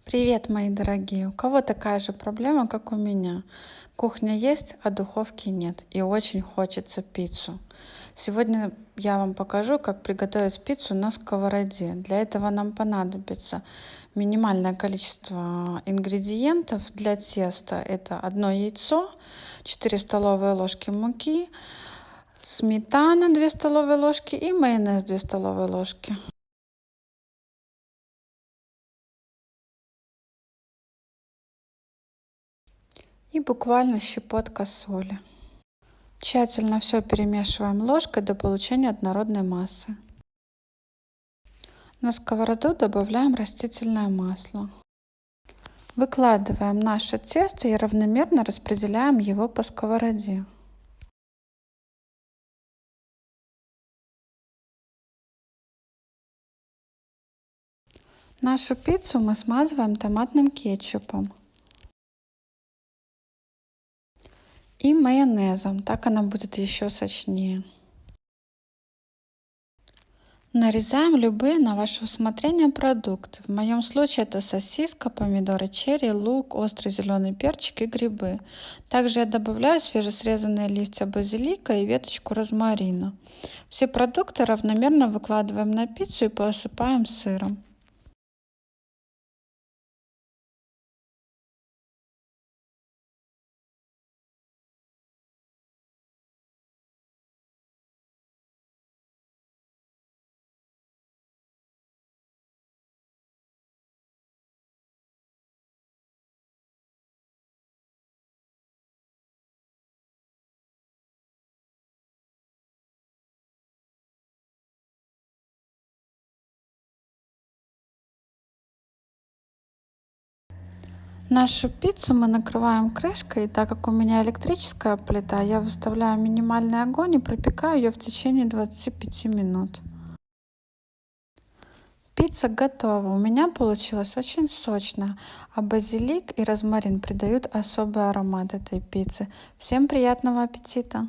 Привет, мои дорогие! У кого такая же проблема, как у меня? Кухня есть, а духовки нет, и очень хочется пиццу. Сегодня я вам покажу, как приготовить пиццу на сковороде. Для этого нам понадобится минимальное количество ингредиентов для теста. Это одно яйцо, 4 столовые ложки муки, сметана 2 столовые ложки и майонез 2 столовые ложки. И буквально щепотка соли. Тщательно все перемешиваем ложкой до получения однородной массы. На сковороду добавляем растительное масло. Выкладываем наше тесто и равномерно распределяем его по сковороде. Нашу пиццу мы смазываем томатным кетчупом и майонезом, так она будет еще сочнее. Нарезаем любые на ваше усмотрение продукты. В моем случае это сосиска, помидоры черри, лук, острый зеленый перчик и грибы. Также я добавляю свежесрезанные листья базилика и веточку розмарина. Все продукты равномерно выкладываем на пиццу и посыпаем сыром. Нашу пиццу мы накрываем крышкой, и так как у меня электрическая плита, я выставляю минимальный огонь и пропекаю ее в течение 25 минут. Пицца готова. У меня получилась очень сочная, а базилик и розмарин придают особый аромат этой пиццы. Всем приятного аппетита!